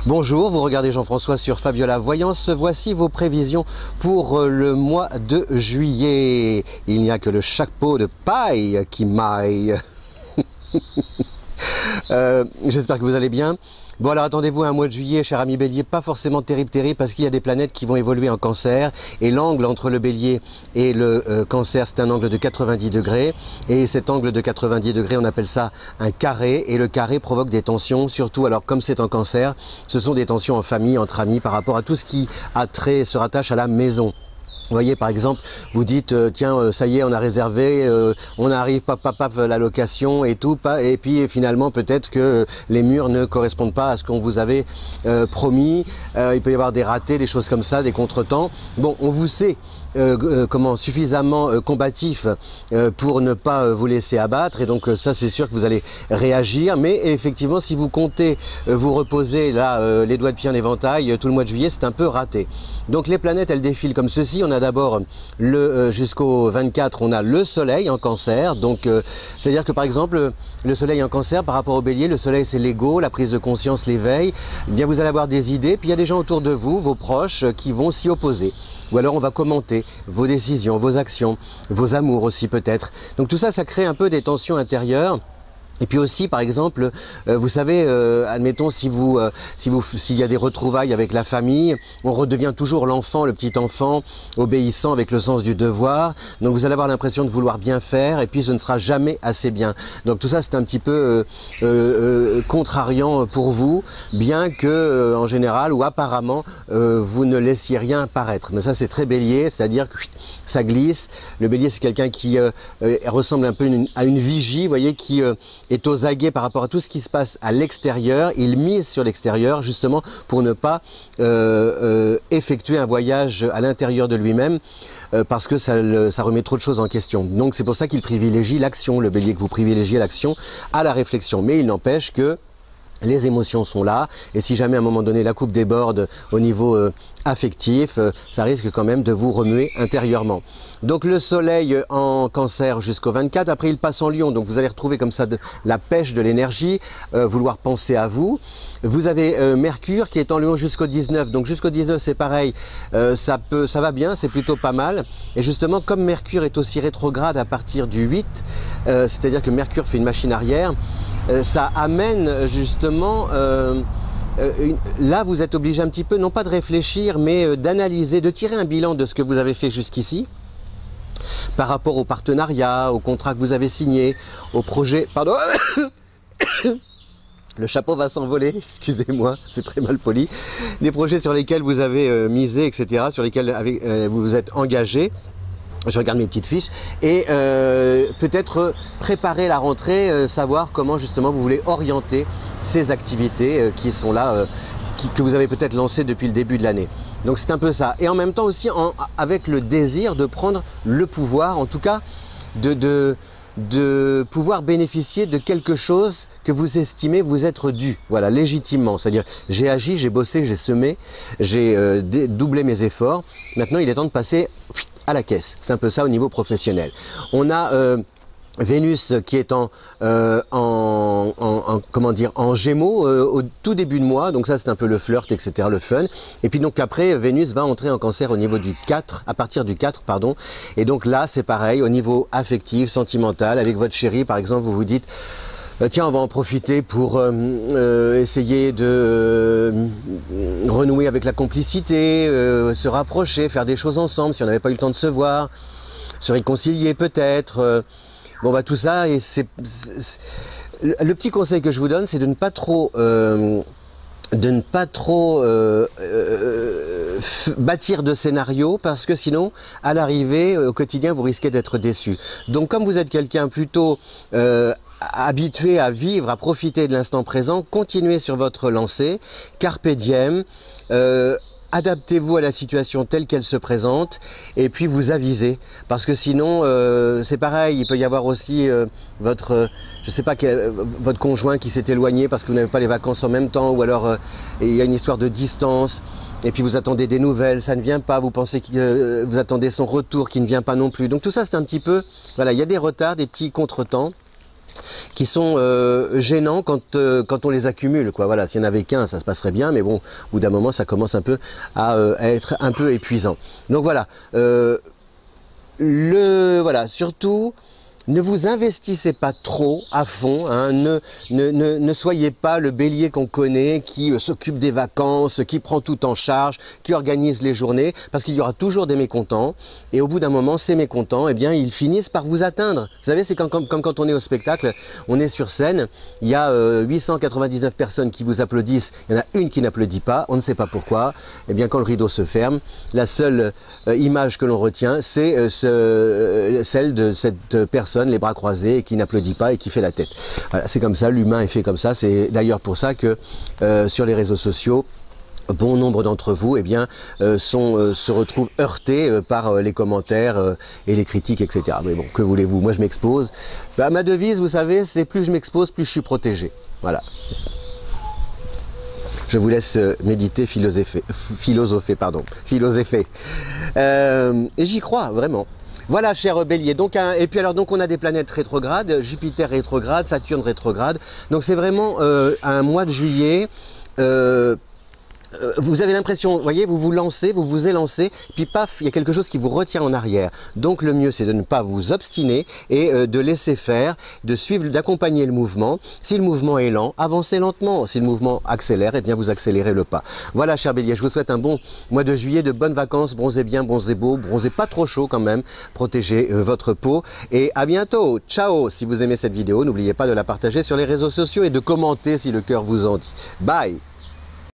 Bonjour, vous regardez Jean-François sur Fabiola Voyance. Voici vos prévisions pour le mois de juillet. Il n'y a que le chapeau de paille qui maille. J'espère que vous allez bien. Bon alors attendez-vous à un mois de juillet, cher ami Bélier, pas forcément terrible parce qu'il y a des planètes qui vont évoluer en Cancer et l'angle entre le Bélier et le Cancer, c'est un angle de 90 degrés et cet angle de 90 degrés, on appelle ça un carré et le carré provoque des tensions, surtout alors comme c'est en Cancer, ce sont des tensions en famille, entre amis par rapport à tout ce qui a trait, se rattache à la maison. Vous voyez par exemple, vous dites tiens ça y est on a réservé, on arrive paf la location et tout, et puis finalement peut-être que les murs ne correspondent pas à ce qu'on vous avait promis, il peut y avoir des ratés, des choses comme ça, des contretemps. Bon, on vous sait suffisamment combatif pour ne pas vous laisser abattre et donc ça c'est sûr que vous allez réagir, mais effectivement si vous comptez vous reposer là les doigts de pied en éventail tout le mois de juillet, c'est un peu raté. Donc les planètes elles défilent comme ceci. On a d'abord jusqu'au 24 on a le soleil en Cancer, donc c'est à dire que par exemple le soleil en Cancer par rapport au Bélier, le soleil c'est l'ego, la prise de conscience, l'éveil. Eh bien vous allez avoir des idées, puis il y a des gens autour de vous, vos proches qui vont s'y opposer, ou alors on va commenter vos décisions, vos actions, vos amours aussi peut-être. Donc tout ça, ça crée un peu des tensions intérieures. Et puis aussi, par exemple, vous savez, admettons s'il y a des retrouvailles avec la famille, on redevient toujours l'enfant, le petit enfant, obéissant avec le sens du devoir. Donc vous allez avoir l'impression de vouloir bien faire et puis ce ne sera jamais assez bien. Donc tout ça c'est un petit peu contrariant pour vous, bien que en général ou apparemment vous ne laissiez rien paraître. Mais ça c'est très Bélier, c'est-à-dire que ça glisse. Le Bélier c'est quelqu'un qui ressemble un peu à une vigie, vous voyez, qui est aux aguets par rapport à tout ce qui se passe à l'extérieur. Il mise sur l'extérieur justement pour ne pas effectuer un voyage à l'intérieur de lui-même parce que ça remet trop de choses en question. Donc c'est pour ça qu'il privilégie l'action, le Bélier, que vous privilégiez l'action à la réflexion. Mais il n'empêche que les émotions sont là et si jamais à un moment donné la coupe déborde au niveau affectif, ça risque quand même de vous remuer intérieurement. Donc le soleil en Cancer jusqu'au 24, après il passe en Lion, donc vous allez retrouver comme ça la pêche de l'énergie, vouloir penser à vous. Vous avez Mercure qui est en Lion jusqu'au 19, donc jusqu'au 19 c'est pareil, ça va bien, c'est plutôt pas mal. Et justement comme Mercure est aussi rétrograde à partir du 8, c'est-à-dire que Mercure fait une machine arrière, ça amène justement, là vous êtes obligé un petit peu, non pas de réfléchir, mais d'analyser, de tirer un bilan de ce que vous avez fait jusqu'ici, par rapport au partenariat, au contrat que vous avez signé, au projet, pardon, le chapeau va s'envoler, excusez-moi, c'est très mal poli, les projets sur lesquels vous avez misé, etc., sur lesquels vous vous êtes engagé. Je regarde mes petites fiches et peut-être préparer la rentrée, savoir comment justement vous voulez orienter ces activités qui sont là, que vous avez peut-être lancées depuis le début de l'année. Donc c'est un peu ça. Et en même temps aussi avec le désir de prendre le pouvoir, en tout cas de pouvoir bénéficier de quelque chose que vous estimez vous être dû, voilà, légitimement. C'est-à-dire j'ai agi, j'ai bossé, j'ai semé, j'ai doublé mes efforts. Maintenant il est temps de passer à la caisse. C'est un peu ça au niveau professionnel. On a Vénus qui est en Gémeaux au tout début de mois, donc ça c'est un peu le flirt, etc., le fun. Et puis donc après Vénus va entrer en Cancer au niveau du 4, à partir du 4 pardon. Et donc là c'est pareil au niveau affectif, sentimental, avec votre chérie par exemple, vous vous dites tiens, on va en profiter pour essayer de renouer avec la complicité, se rapprocher, faire des choses ensemble si on n'avait pas eu le temps de se voir, se réconcilier peut-être. Bon bah tout ça, et le petit conseil que je vous donne, c'est de ne pas trop bâtir de scénario, parce que sinon à l'arrivée au quotidien vous risquez d'être déçu. Donc comme vous êtes quelqu'un plutôt habitué à vivre, à profiter de l'instant présent, continuez sur votre lancée, carpe diem, adaptez-vous à la situation telle qu'elle se présente et puis vous avisez, parce que sinon c'est pareil, il peut y avoir aussi votre conjoint qui s'est éloigné parce que vous n'avez pas les vacances en même temps, ou alors il y a une histoire de distance et puis vous attendez des nouvelles, ça ne vient pas, vous pensez que vous attendez son retour qui ne vient pas non plus. Donc tout ça c'est un petit peu, voilà, il y a des retards, des petits contretemps. qui sont gênants quand on les accumule, quoi. Voilà, s'il n'y en avait qu'un, ça se passerait bien, mais bon, au bout d'un moment, ça commence un peu à être un peu épuisant. Donc voilà, voilà, surtout, ne vous investissez pas trop à fond, hein. Ne soyez pas le bélier qu'on connaît qui s'occupe des vacances, qui prend tout en charge, qui organise les journées, parce qu'il y aura toujours des mécontents et au bout d'un moment, ces mécontents, eh bien, ils finissent par vous atteindre. Vous savez, c'est comme quand on est au spectacle, on est sur scène, il y a 899 personnes qui vous applaudissent, il y en a une qui n'applaudit pas, on ne sait pas pourquoi. Eh bien, quand le rideau se ferme, la seule image que l'on retient, c'est celle de cette personne, les bras croisés, et qui n'applaudit pas et qui fait la tête. Voilà, c'est comme ça, l'humain est fait comme ça. C'est d'ailleurs pour ça que sur les réseaux sociaux, bon nombre d'entre vous, eh bien, se retrouvent heurtés par les commentaires et les critiques, etc. Mais bon, que voulez-vous? Moi, je m'expose. Bah, ma devise, vous savez, c'est plus je m'expose, plus je suis protégé. Voilà. Je vous laisse méditer, philosopher. Et j'y crois, vraiment. Voilà, cher Bélier. Donc, et puis alors, donc, on a des planètes rétrogrades, Jupiter rétrograde, Saturne rétrograde. Donc, c'est vraiment un mois de juillet. Vous avez l'impression, vous voyez, vous vous lancez, vous vous élancez, puis paf, il y a quelque chose qui vous retient en arrière. Donc le mieux, c'est de ne pas vous obstiner et de laisser faire, de suivre, d'accompagner le mouvement. Si le mouvement est lent, avancez lentement. Si le mouvement accélère, eh bien vous accélérez le pas. Voilà, cher Bélier, je vous souhaite un bon mois de juillet, de bonnes vacances, bronzez bien, bronzez beau, bronzez pas trop chaud quand même, protégez votre peau et à bientôt. Ciao. Si vous aimez cette vidéo, n'oubliez pas de la partager sur les réseaux sociaux et de commenter si le cœur vous en dit. Bye.